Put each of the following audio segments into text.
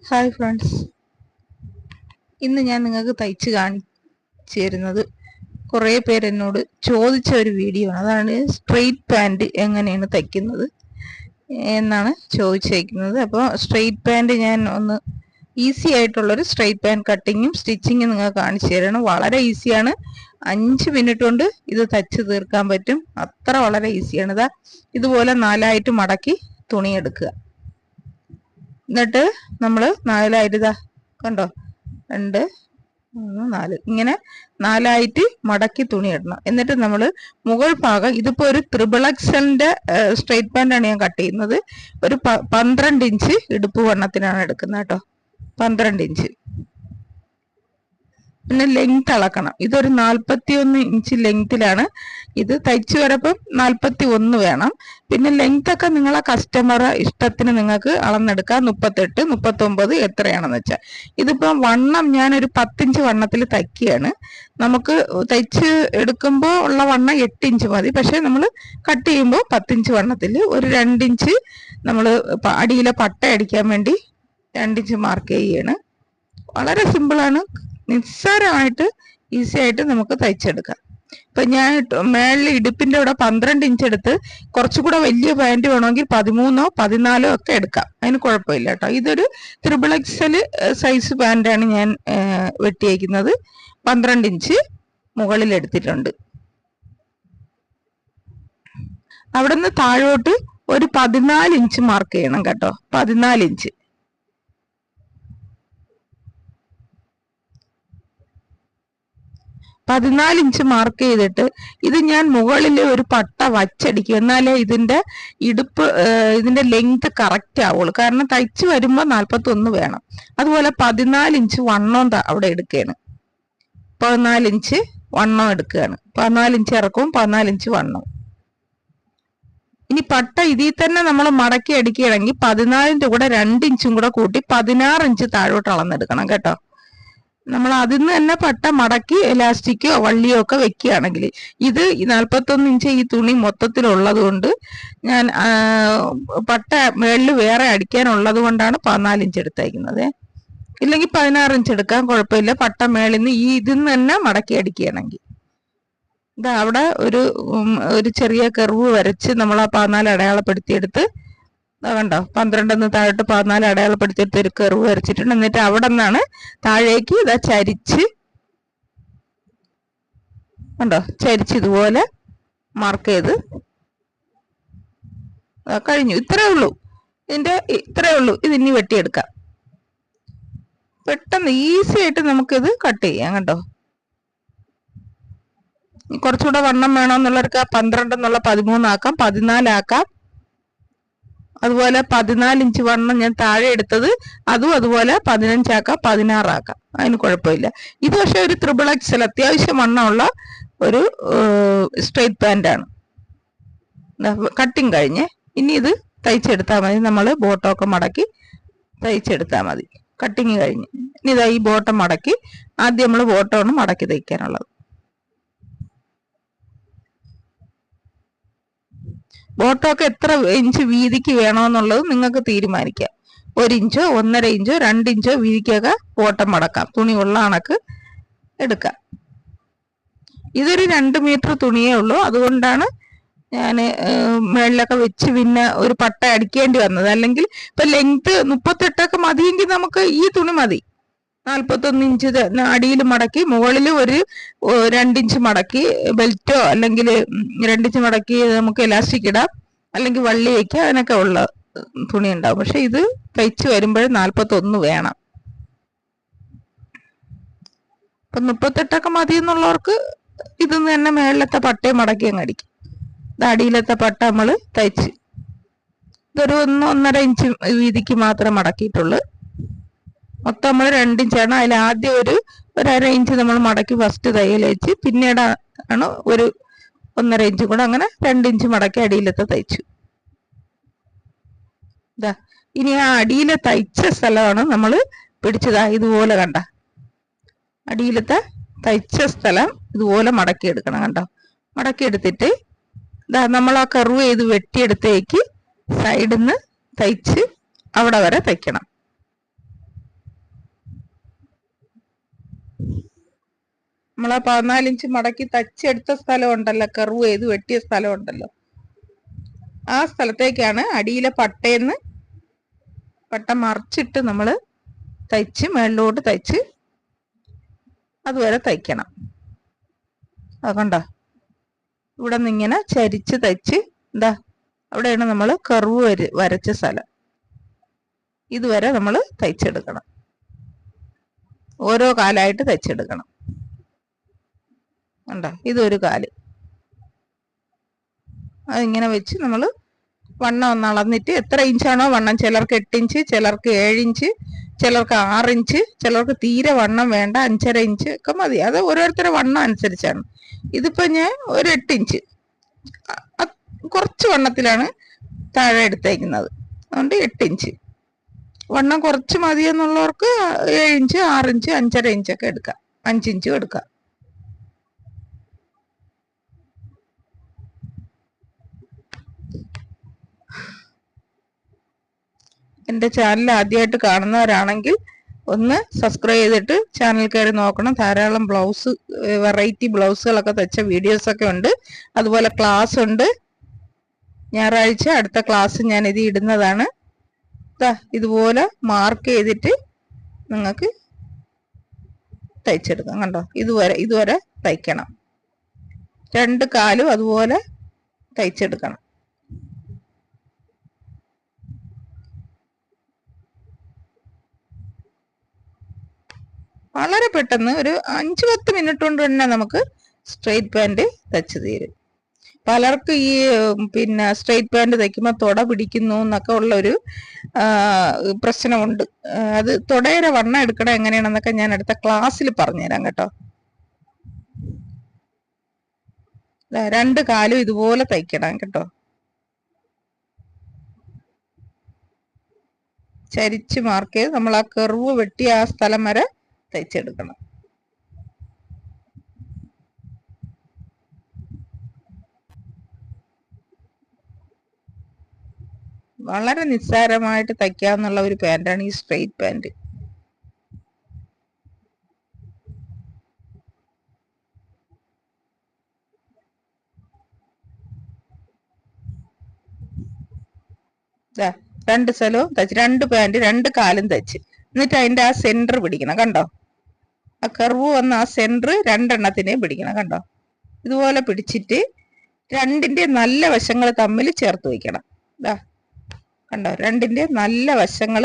Hi friends, ഇന്ന് ഞാൻ നിങ്ങൾക്ക് തയ്ച്ച് കാണിച്ചു തരുന്നത് കുറേ പേര് എന്നോട് ചോദിച്ച ഒരു വീഡിയോ ആണ്. അതാണ് സ്ട്രെയിറ്റ് പാൻറ് എങ്ങനെയാണ് തയ്ക്കുന്നത് എന്നാണ് ചോദിച്ചേക്കുന്നത്. അപ്പോൾ സ്ട്രെയിറ്റ് പാൻറ് ഞാൻ ഒന്ന് ഈസി ആയിട്ടുള്ളൊരു സ്ട്രെയിറ്റ് പാൻറ് കട്ടിങ്ങും സ്റ്റിച്ചിങ്ങും നിങ്ങൾക്ക് കാണിച്ചു തരണം. വളരെ ഈസിയാണ്. 5 മിനിറ്റ് കൊണ്ട് ഇത് തയ്ച്ച് തീർക്കാൻ പറ്റും. അത്ര വളരെ ഈസിയാണ്. ഇതുപോലെ 4ആയിട്ട് മടക്കി തുണി എടുക്കുക. എന്നിട്ട് നമ്മൾ 4ആയിട്ട് കണ്ടോ, 2 3 4 ഇങ്ങനെ 4ആയിട്ട് മടക്കി തുണി ഇടണം. എന്നിട്ട് നമ്മൾ മുകൾ ഭാഗം, ഇതിപ്പോ ഒരു ത്രിബിൾ എക്സലിന്റെ സ്ട്രെയിറ്റ് പാൻ്റ് ആണ് ഞാൻ കട്ട് ചെയ്യുന്നത്. ഒരു 12 ഇഞ്ച് ഇടുപ്പ് വണ്ണത്തിനാണ് എടുക്കുന്നത് കേട്ടോ, 12 ഇഞ്ച്. പിന്നെ ലെങ്ത് അളക്കണം. ഇതൊരു 41 ഇഞ്ച് ലെങ്തിലാണ് ഇത് തയ്ച്ചു വരപ്പം 41 വേണം. പിന്നെ ലെങ്ത് ഒക്കെ നിങ്ങളെ കസ്റ്റമറെ ഇഷ്ടത്തിന് നിങ്ങൾക്ക് അളന്നെടുക്കാം. 38 39 എത്രയാണെന്ന് വെച്ചാൽ. ഇതിപ്പം വണ്ണം ഞാനൊരു 10 ഇഞ്ച് വണ്ണത്തിൽ തയ്ക്കുകയാണ്. നമുക്ക് തയ്ച്ച് എടുക്കുമ്പോൾ ഉള്ള വണ്ണം 8 ഇഞ്ച് മതി. പക്ഷെ നമ്മൾ കട്ട് ചെയ്യുമ്പോൾ 10 ഇഞ്ച് വണ്ണത്തിൽ ഒരു 2 ഇഞ്ച് നമ്മൾ അടിയിലെ പട്ട അടിക്കാൻ വേണ്ടി 2 ഇഞ്ച് മാർക്ക് ചെയ്യാണ്. വളരെ സിമ്പിളാണ്. നിസ്സാരമായിട്ട് ഈസി ആയിട്ട് നമുക്ക് തയ്ച്ചെടുക്കാം. ഇപ്പൊ ഞാൻ മേളിൽ ഇടുപ്പിന്റെ ഇവിടെ 12 ഇഞ്ച് എടുത്ത് കുറച്ചുകൂടെ വലിയ പാൻറ് വേണമെങ്കിൽ 13 14 ഒക്കെ എടുക്കാം. അതിന് കുഴപ്പമില്ല കേട്ടോ. ഇതൊരു ത്രിബിൾ എക്സൽ സൈസ് പാൻറ്റാണ് ഞാൻ വെട്ടിയേക്കുന്നത്. 12 ഇഞ്ച് മുകളിൽ എടുത്തിട്ടുണ്ട്. അവിടെ നിന്ന് താഴോട്ട് ഒരു 14 ഇഞ്ച് മാർക്ക് ചെയ്യണം കേട്ടോ. 14 ഇഞ്ച്. 14 ഇഞ്ച് മാർക്ക് ചെയ്തിട്ട് ഇത് ഞാൻ മുകളിൽ ഒരു പട്ട വച്ചടിക്കും. എന്നാലേ ഇതിന്റെ ഇടുപ്പ്, ഇതിന്റെ ലെങ്ത് കറക്റ്റ് ആവുള്ളൂ. കാരണം തയ്ച്ച് വരുമ്പോൾ 41 വേണം. അതുപോലെ 14 ഇഞ്ച് വണ്ണം അവിടെ എടുക്കുകയാണ്. 14 ഇഞ്ച് വണ്ണം എടുക്കുകയാണ്. 14 ഇഞ്ച് ഇറക്കവും 14 ഇഞ്ച് വണ്ണവും. ഇനി പട്ട ഇതിൽ തന്നെ നമ്മൾ മടക്കി അടിക്കുകയാണെങ്കിൽ 14ന്റെ കൂടെ 2 ഇഞ്ചും കൂടെ കൂട്ടി 16 ഇഞ്ച് താഴോട്ട് അളന്നെടുക്കണം കേട്ടോ. നമ്മൾ അതിൽ നിന്ന് തന്നെ പട്ട മടക്കി എലാസ്റ്റിക്കോ വള്ളിയോ ഒക്കെ വെക്കുകയാണെങ്കിൽ, ഇത് 41 ഇഞ്ച് ഈ തുണി മൊത്തത്തിലുള്ളത് കൊണ്ട് ഞാൻ പട്ട മേളിൽ വേറെ അടിക്കാനുള്ളത് കൊണ്ടാണ് 14 ഇഞ്ച് എടുത്തേക്കുന്നത്. ഇല്ലെങ്കിൽ 16 ഇഞ്ച് എടുക്കാൻ കുഴപ്പമില്ല. പട്ട മേളിൽ നിന്ന് ഇതിൽ നിന്ന് തന്നെ മടക്കി അടിക്കുകയാണെങ്കിൽ. ഇതാ അവിടെ ഒരു ചെറിയ കർവ് വരച്ച് നമ്മൾ ആ 14 അടയാളപ്പെടുത്തിയെടുത്ത്, കണ്ടോ, 12 താഴോട്ട് 14 അടയാളപ്പെടുത്തിയിട്ട് ഒരു കർവ് വരച്ചിട്ടുണ്ട്. എന്നിട്ട് അവിടെ നിന്നാണ് താഴേക്ക് ഇതാ ചരിച്ച്, കണ്ടോ, ചരിച്ച് ഇതുപോലെ മാർക്ക് ചെയ്ത് കഴിഞ്ഞു. ഇത്രേ ഉള്ളൂ. ഇത്രേ ഉള്ളൂ. ഇതിനി വെട്ടിയെടുക്കാം. പെട്ടെന്ന് ഈസി ആയിട്ട് നമുക്കിത് കട്ട് ചെയ്യാം. കണ്ടോ, കുറച്ചുകൂടെ വണ്ണം വേണമെന്നുള്ളവർക്ക് 12 എന്നുള്ള 13 ആക്കാം, 14 ആക്കാം. അതുപോലെ 14 ഇഞ്ച് വണ്ണം ഞാൻ താഴെ എടുത്തത് അതും അതുപോലെ 15 ആക്കാം, 16 ആക്കാം. അതിന് കുഴപ്പമില്ല. ഇത് പക്ഷെ ഒരു ത്രിബിൾ എക്സൽ അത്യാവശ്യം വണ്ണമുള്ള ഒരു സ്ട്രെയിറ്റ് പാൻ്റ് ആണ്. കട്ടിങ് കഴിഞ്ഞ് ഇനി ഇത് തയ്ച്ചെടുത്താൽ മതി. നമ്മൾ ബോട്ടമൊക്കെ മടക്കി തയ്ച്ചെടുത്താൽ മതി. കട്ടിങ് കഴിഞ്ഞ് ഇനി ഇതാ ഈ ബോട്ടം മടക്കി, ആദ്യം നമ്മൾ ബോട്ടമാണ് മടക്കി തയ്ക്കാനുള്ളത്. ബോട്ടമൊക്കെ എത്ര ഇഞ്ച് വീതിക്ക് വേണമെന്നുള്ളത് നിങ്ങൾക്ക് തീരുമാനിക്കാം. 1 ഇഞ്ചോ 1.5 ഇഞ്ചോ 2 ഇഞ്ചോ വീതിക്കൊക്കെ ബോട്ടം മടക്കാം. തുണി ഉള്ള കണക്ക് എടുക്കാം. ഇതൊരു 2 മീറ്റർ തുണിയേ ഉള്ളൂ. അതുകൊണ്ടാണ് ഞാൻ മേളിലൊക്കെ വെച്ച് പിന്നെ ഒരു പട്ട അടിക്കേണ്ടി വന്നത്. അല്ലെങ്കിൽ ഇപ്പൊ ലെങ്ത് 38 മതിയെങ്കിൽ നമുക്ക് ഈ തുണി മതി. 41 ഇഞ്ച് അടിയിൽ മടക്കി മുകളിൽ ഒരു 2 ഇഞ്ച് മടക്കി ബെൽറ്റോ അല്ലെങ്കിൽ 2 ഇഞ്ച് മടക്കി നമുക്ക് എലാസ്റ്റിക് ഇടാം, അല്ലെങ്കിൽ വള്ളി വയ്ക്കാം. അതിനൊക്കെ ഉള്ള തുണി ഉണ്ടാവും. പക്ഷെ ഇത് തയ്ച്ച് വരുമ്പോൾ 41 വേണം. അപ്പൊ 38 മതി എന്നുള്ളവർക്ക് ഇതൊന്ന് തന്നെ മേളിലത്തെ പട്ടയെ മടക്കി അങ്ങ് അടിക്കും. ഇത് അടിയിലത്തെ പട്ട നമ്മൾ തയ്ച്ച് ഇതൊരു 1.5 ഇഞ്ച് വീതിക്ക് മാത്രം മടക്കിയിട്ടുള്ളൂ. മൊത്തം നമ്മൾ 2 ഇഞ്ചാണ്. അതിൽ ആദ്യം ഒരു 1.5 ഇഞ്ച് നമ്മൾ മടക്കി ഫസ്റ്റ് തയ്യൽ വെച്ച്, പിന്നീട് ആണ് ഒരു 1.5 ഇഞ്ചും കൂടെ, അങ്ങനെ 2 ഇഞ്ച് മടക്കി അടിയിലത്തെ തയ്ച്ചു. ഇതാ ഇനി ആ അടിയിലെ തയ്ച്ച സ്ഥലമാണ് നമ്മൾ പിടിച്ചതാ. ഇതുപോലെ കണ്ട അടിയിലത്തെ തയ്ച്ച സ്ഥലം ഇതുപോലെ മടക്കി എടുക്കണം. കണ്ടോ, മടക്കി എടുത്തിട്ട് ഇതാ നമ്മൾ ആ കർവ് ചെയ്ത് വെട്ടിയെടുത്തേക്ക് സൈഡിൽ നിന്ന് തയ്ച്ച് അവിടെ വരെ തയ്ക്കണം. നമ്മളാ 14 ഇഞ്ച് മടക്കി തച്ചെടുത്ത സ്ഥലം ഉണ്ടല്ലോ, കർവ് ചെയ്ത് വെട്ടിയ സ്ഥലം ഉണ്ടല്ലോ, ആ സ്ഥലത്തേക്കാണ് അടിയിലെ പട്ടയെന്ന് പട്ട മറിച്ചിട്ട് നമ്മൾ തയ്ച്ച് മേളിലോട്ട് തയ്ച്ച് അതുവരെ തയ്ക്കണം. അതുകൊണ്ടോ ഇവിടെ നിന്ന് ഇങ്ങനെ ചരിച്ച് തയ്ച്ച് എന്താ അവിടെയാണ് നമ്മൾ കർവ് വരച്ച സ്ഥലം. ഇതുവരെ നമ്മൾ തയ്ച്ചെടുക്കണം. ഓരോ കാലായിട്ട് തയ്ച്ചെടുക്കണം. കണ്ടോ, ഇതൊരു കാല്. അതിങ്ങനെ വെച്ച് നമ്മൾ വണ്ണം ഒന്ന് അളന്നിട്ട് എത്ര ഇഞ്ചാണോ വണ്ണം, ചിലർക്ക് 8 ഇഞ്ച്, ചിലർക്ക് 7 ഇഞ്ച്, ചിലർക്ക് 6 ഇഞ്ച്, ചിലർക്ക് തീരെ വണ്ണം വേണ്ട 5.5 ഇഞ്ച് ഒക്കെ മതി. അത് ഓരോരുത്തരുടെ വണ്ണം അനുസരിച്ചാണ്. ഇതിപ്പോ ഞാൻ ഒരു 8 ഇഞ്ച് കുറച്ച് വണ്ണത്തിലാണ് താഴെ എടുത്തേക്കുന്നത്. അതുകൊണ്ട് 8 ഇഞ്ച് വണ്ണം കുറച്ച് മതിയെന്നുള്ളവർക്ക് 7 ഇഞ്ച്, 6 ഇഞ്ച്, 5.5 ഇഞ്ചൊക്കെ എടുക്കാം, 5 ഇഞ്ചും എടുക്കാം. എൻ്റെ ചാനൽ ആദ്യമായിട്ട് കാണുന്നവരാണെങ്കിൽ ഒന്ന് സബ്സ്ക്രൈബ് ചെയ്തിട്ട് ചാനൽ കയറി നോക്കണം. ധാരാളം ബ്ലൗസ്, വെറൈറ്റി ബ്ലൗസുകളൊക്കെ തയ്ച്ച വീഡിയോസൊക്കെ ഉണ്ട്. അതുപോലെ ക്ലാസ് ഉണ്ട്. ഞായറാഴ്ച അടുത്ത ക്ലാസ് ഞാൻ ഇത് ഇടുന്നതാണ്. ഇതുപോലെ മാർക്ക് ചെയ്തിട്ട് നിങ്ങൾക്ക് തയ്ച്ചെടുക്കാം. കണ്ടോ, ഇതുവരെ തയ്ക്കണം. 2 കാലും അതുപോലെ തയ്ച്ചെടുക്കണം. വളരെ പെട്ടെന്ന് ഒരു 5-10 മിനിറ്റ് കൊണ്ട് തന്നെ നമുക്ക് സ്ട്രെയിറ്റ് പാൻറ് തയ്ച്ചു തീരും. പലർക്കും ഈ പിന്നെ സ്ട്രെയിറ്റ് പാൻറ് തയ്ക്കുമ്പോൾ തുട പിടിക്കുന്നു എന്നൊക്കെ ഉള്ളൊരു പ്രശ്നമുണ്ട്. അത് തുടയുടെ വണ്ണം എടുക്കണം എങ്ങനെയാണെന്നൊക്കെ ഞാൻ അടുത്ത ക്ലാസ്സിൽ പറഞ്ഞുതരാം കേട്ടോ. 2 കാലും ഇതുപോലെ തയ്ക്കണം കേട്ടോ. ചരിച്ച് മാർക്ക് ചെയ്ത് നമ്മൾ ആ കർവ് വെട്ടിയ ആ സ്ഥലം വരെ തയ്ച്ചെടുക്കണം. വളരെ നിസ്സാരമായിട്ട് തയ്ക്കാന്നുള്ള ഒരു പാൻറ്റാണ് ഈ സ്ട്രെയിറ്റ് പാൻറ്. രണ്ട് സ്ഥലവും തയ്ച്ച്, 2 പാൻറ് 2 കാലും തയ്ച്ച്, എന്നിട്ട് അതിന്റെ ആ സെന്റർ പിടിക്കണം. കണ്ടോ, ആ കർവ് വന്ന ആ സെന്റർ 2 എണ്ണത്തിനെയും പിടിക്കണം. കണ്ടോ, ഇതുപോലെ പിടിച്ചിട്ട് 2ന്റെ നല്ല വശങ്ങൾ തമ്മിൽ ചേർത്ത് വയ്ക്കണം. കണ്ടോ, 2ന്റെ നല്ല വശങ്ങൾ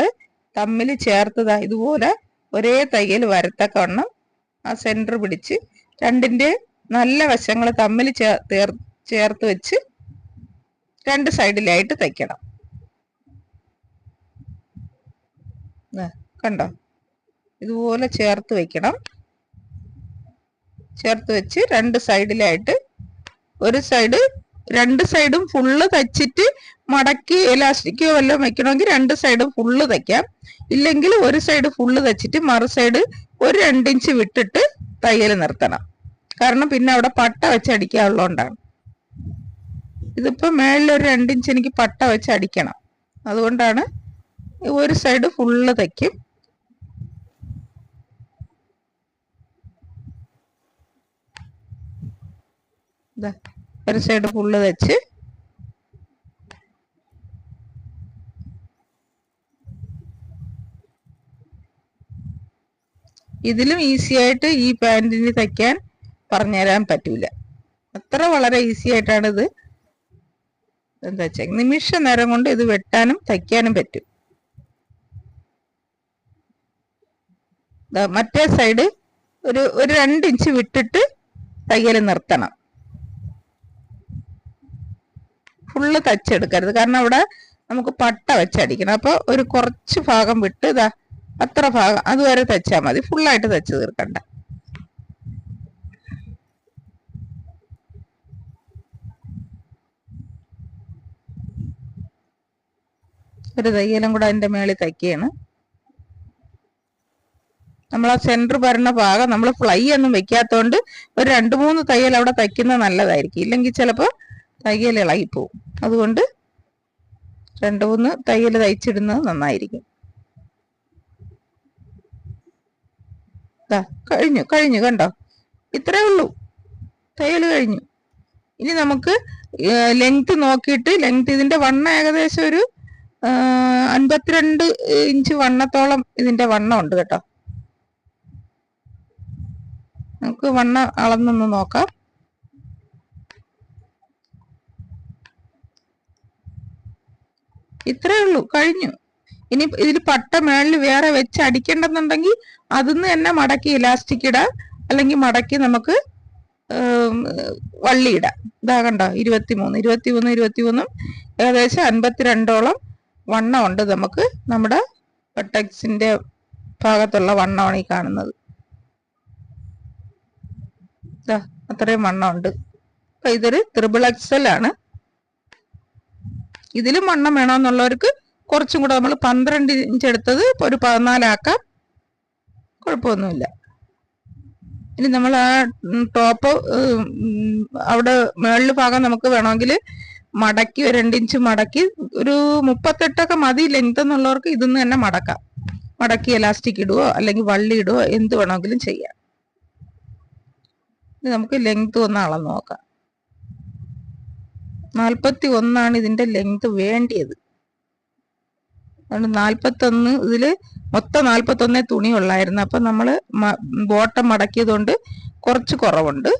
തമ്മിൽ ചേർത്തതാ ഇതുപോലെ ഒരേ തയ്യൽ വരത്തക്കവണ്ണം ആ സെന്റർ പിടിച്ച് 2ന്റെ നല്ല വശങ്ങൾ തമ്മിൽ ചേർത്ത് വെച്ച് 2 സൈഡിലായിട്ട് തയ്ക്കണം. കണ്ടോ, ഇതുപോലെ ചേർത്ത് വെക്കണം. ചേർത്ത് വെച്ച് 2 സൈഡിലായിട്ട്, ഒരു സൈഡ് 2 സൈഡും ഫുള്ള് തയ്ച്ചിട്ട് മടക്കി എലാസ്റ്റിക്കോ വല്ലതും വെക്കണമെങ്കിൽ 2 സൈഡും ഫുള്ള് തയ്ക്കാം. ഇല്ലെങ്കിൽ ഒരു സൈഡ് ഫുള്ള് തയ്ച്ചിട്ട് മറു സൈഡ് ഒരു 2 ഇഞ്ച് വിട്ടിട്ട് തയ്യൽ നിർത്തണം. കാരണം പിന്നെ അവിടെ പട്ട വെച്ച് അടിക്കാനുള്ളതുകൊണ്ടാണ്. ഇതിപ്പോ മേളിൽ ഒരു 2 ഇഞ്ച് എനിക്ക് പട്ട വെച്ച് അടിക്കണം. അതുകൊണ്ടാണ് ഒരു സൈഡ് ഫുള്ള് തയ്ക്കും. ഒരു സൈഡ് ഫുള്ള് തയ്ച്ച് ഇതിലും ഈസി ആയിട്ട് ഈ പാൻറ്റിന് തയ്ക്കാൻ പറഞ്ഞുതരാൻ പറ്റൂല. അത്ര വളരെ ഈസി ആയിട്ടാണ് ഇത് എന്താ വെച്ചാൽ നിമിഷ നേരം കൊണ്ട് ഇത് വെട്ടാനും തയ്ക്കാനും പറ്റും. മറ്റേ സൈഡ് ഒരു 2 ഇഞ്ച് വിട്ടിട്ട് തയ്യൽ നിർത്തണം. ഫുള്ള് തയ്ച്ചെടുക്കരുത്, കാരണം അവിടെ നമുക്ക് പട്ട വെച്ചടിക്കണം. അപ്പൊ ഒരു കുറച്ച് ഭാഗം വിട്ട് അത്ര ഭാഗം അതുവരെ തയ്ച്ചാൽ മതി, ഫുള്ളായിട്ട് തയ്ച്ചു തീർക്കണ്ട. ഒരു തയ്യലും കൂടെ അതിന്റെ മേളിൽ തയ്ക്കുകയാണ്. നമ്മൾ ആ സെന്റർ വരുന്ന ഭാഗം നമ്മൾ ഫ്ലൈ ഒന്നും വെക്കാത്തോണ്ട് ഒരു 2-3 തയ്യൽ അവിടെ തയ്ക്കുന്നത് നല്ലതായിരിക്കും. ഇല്ലെങ്കിൽ ചിലപ്പോൾ തയ്യൽ ഇളകിപ്പോവും. അതുകൊണ്ട് 2-3 തയ്യൽ തയ്ച്ചിടുന്നത് നന്നായിരിക്കും. കഴിഞ്ഞു കണ്ടോ, ഇത്രേ ഉള്ളൂ, തയ്യൽ കഴിഞ്ഞു. ഇനി നമുക്ക് ലെങ്ത് നോക്കിയിട്ട്, ലെങ്ത് ഇതിന്റെ വണ്ണം ഏകദേശം ഒരു 52 ഇഞ്ച് വണ്ണത്തോളം ഇതിന്റെ വണ്ണം ഉണ്ട് കേട്ടോ. നമുക്ക് വണ്ണം അളന്നൊന്ന് നോക്കാം. ഇത്രേ ഉള്ളൂ, കഴിഞ്ഞു. ഇനി ഇതിൽ പട്ട മേളിൽ വേറെ വെച്ച് അടിക്കേണ്ടെന്നുണ്ടെങ്കിൽ അതിന്ന് തന്നെ മടക്കി ഇലാസ്റ്റിക് ഇടാം, അല്ലെങ്കിൽ മടക്കി നമുക്ക് വള്ളി ഇടാം. ഇതാ കണ്ടോ, 23 ഏകദേശം 52ഓളം വണ്ണം ഉണ്ട് നമുക്ക്. നമ്മുടെ ബട്ടക്സിന്റെ ഭാഗത്തുള്ള വണ്ണമാണ് ഈ കാണുന്നത്. അത്രയും വണ്ണം ഉണ്ട്. അപ്പൊ ഇതൊരു ത്രിബിൾ എക്സൽ ആണ്. ഇതിലും വണ്ണം വേണമെന്നുള്ളവർക്ക് കുറച്ചും കൂടെ നമ്മൾ 12 ഇഞ്ച് എടുത്തത് ഒരു 14 ആക്കാം, കുഴപ്പമൊന്നുമില്ല. ഇനി നമ്മൾ ആ ടോപ്പ് അവിടെ മേളിൽ ഭാഗം നമുക്ക് വേണമെങ്കിൽ മടക്കി 2 ഇഞ്ച് മടക്കി ഒരു 38 മതി ലെങ്ത് എന്നുള്ളവർക്ക് ഇതിന്ന് തന്നെ മടക്കാം. മടക്കി എലാസ്റ്റിക് ഇടുവോ അല്ലെങ്കിൽ വള്ളി ഇടുവോ എന്ത് വേണമെങ്കിലും ചെയ്യാം. ഇനി നമുക്ക് ലെങ്ത് ഒന്ന് അളന്ന് നോക്കാം. 41 ഇതിന്റെ ലെങ്ത് വേണ്ടിയത്. അതുകൊണ്ട് 41, ഇതില് മൊത്തം 41 തുണി ഉള്ളായിരുന്നു. അപ്പൊ നമ്മള് ബോട്ടം മടക്കിയത് കൊണ്ട് കുറച്ച് കുറവുണ്ട്.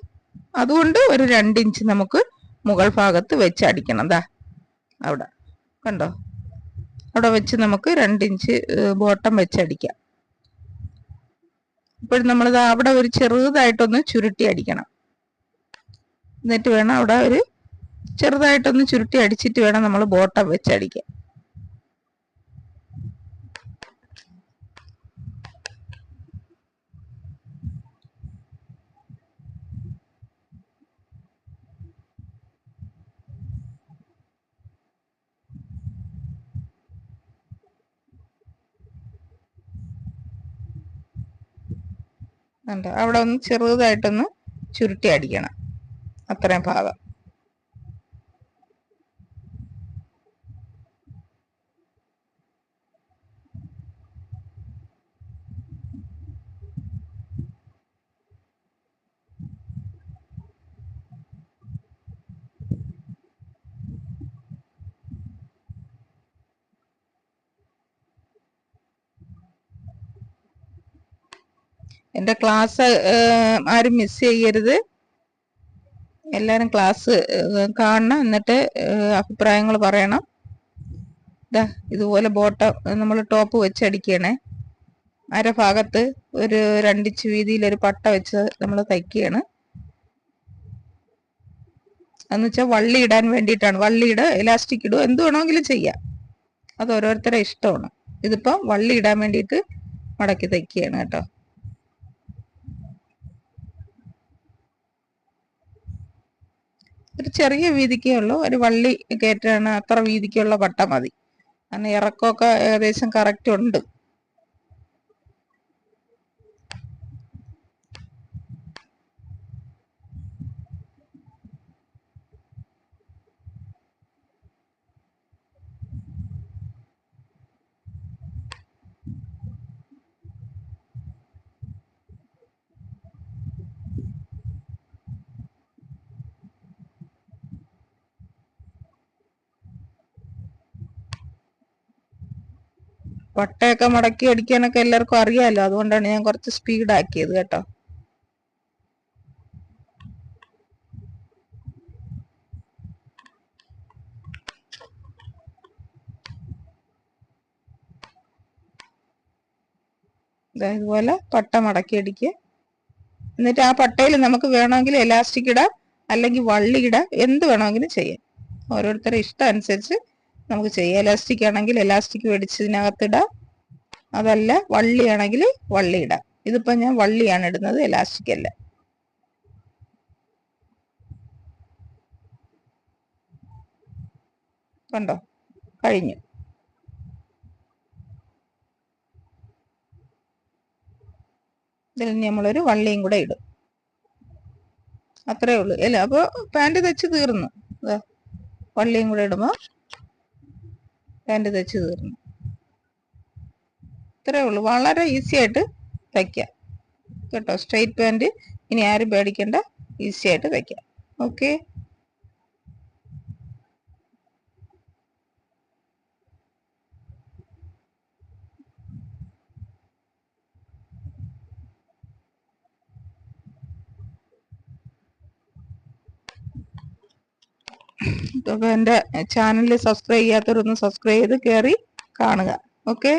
അതുകൊണ്ട് ഒരു 2 ഇഞ്ച് നമുക്ക് മുകൾ ഭാഗത്ത് വെച്ച് അടിക്കണം. ദാ അവിടെ കണ്ടോ, അവിടെ വെച്ച് നമുക്ക് 2 ഇഞ്ച് ബോട്ടം വെച്ചടിക്കാം. ഇപ്പോൾ നമ്മളിത് അവിടെ ഒരു ചെറുതായിട്ടൊന്ന് ചുരുട്ടി അടിക്കണം. എന്നിട്ട് വേണം അവിടെ ഒരു ചെറുതായിട്ടൊന്ന് ചുരുട്ടി അടിച്ചിട്ട് വേണം നമ്മൾ ബോട്ടം വെച്ചടിക്കാൻ. അവിടെ ഒന്ന് ചെറുതായിട്ടൊന്ന് ചുരുട്ടി അടിക്കണം, അത്രയും ഭാഗം. എൻ്റെ ക്ലാസ് ആരും മിസ് ചെയ്യരുത്. എല്ലാവരും ക്ലാസ് കാണണം, എന്നിട്ട് അഭിപ്രായങ്ങൾ പറയണം. ഇതാ ഇതുപോലെ ബോട്ടം നമ്മൾ ടോപ്പ് വെച്ചടിക്കണേ. അരഭാഗത്ത് ഒരു 2 ഇഞ്ച് വീതിയിൽ ഒരു പട്ട വെച്ച് നമ്മൾ തയ്ക്കുകയാണ്. എന്ന് വെച്ചാൽ വള്ളി ഇടാൻ വേണ്ടിയിട്ടാണ്. വള്ളി ഇടുക, എലാസ്റ്റിക് ഇടുക, എന്ത് വേണമെങ്കിലും ചെയ്യാം, അത് ഓരോരുത്തരുടെ ഇഷ്ടമാണ്. ഇതിപ്പം വള്ളി ഇടാൻ വേണ്ടിയിട്ട് മടക്കി തയ്ക്കുകയാണ് കേട്ടോ. ഒരു ചെറിയ വീതിക്കേ ഉള്ളൂ, ഒരു വള്ളി കയറ്റാണ്, അത്ര വീതിക്കുള്ള പട്ട മതി. കാരണം ഇറക്കമൊക്കെ ഏകദേശം കറക്റ്റ് ഉണ്ട്. പട്ടയൊക്കെ മടക്കി അടിക്കാനൊക്കെ എല്ലാവർക്കും അറിയാമല്ലോ, അതുകൊണ്ടാണ് ഞാൻ കുറച്ച് സ്പീഡാക്കിയത് കേട്ടോ. ഇതുപോലെ പട്ട മടക്കി അടിക്കുക. എന്നിട്ട് ആ പട്ടയിൽ നമുക്ക് വേണമെങ്കിൽ എലാസ്റ്റിക് ഇടാം, അല്ലെങ്കിൽ വള്ളി ഇടാം, എന്ത് വേണമെങ്കിലും ചെയ്യാം. ഓരോരുത്തരുടെ ഇഷ്ടം അനുസരിച്ച് നമുക്ക് ചെയ്യാം. എലാസ്റ്റിക് ആണെങ്കിൽ എലാസ്റ്റിക് മേടിച്ച് ഇതിനകത്തിടാം, അതല്ല വള്ളിയാണെങ്കിൽ വള്ളി ഇടാം. ഇതിപ്പോ ഞാൻ വള്ളിയാണ് ഇടുന്നത്, എലാസ്റ്റിക് അല്ല. കണ്ടോ, കഴിഞ്ഞു. ഇതിൽ നമ്മളൊരു വള്ളിയും കൂടെ ഇടും, അത്രേ ഉള്ളൂ. അല്ല അപ്പോൾ പാൻറ് തയ്ച്ച് തീർന്നു. വള്ളിയും കൂടെ ഇടുമ്പോൾ പാൻറ് തയ്ച്ച് തീർന്നു. ഇത്രേ ഉള്ളൂ, വളരെ ഈസി ആയിട്ട് തയ്ക്കാം കേട്ടോ. സ്ട്രെയിറ്റ് പാൻറ് ഇനി ആരും പേടിക്കേണ്ട, ഈസി ആയിട്ട് തയ്ക്കാം. ഓക്കെ. എൻ്റെ ചാനൽ സബ്സ്ക്രൈബ് ചെയ്യാത്തവരൊന്ന് സബ്സ്ക്രൈബ് ചെയ്ത് കയറി കാണുക. ഓക്കെ.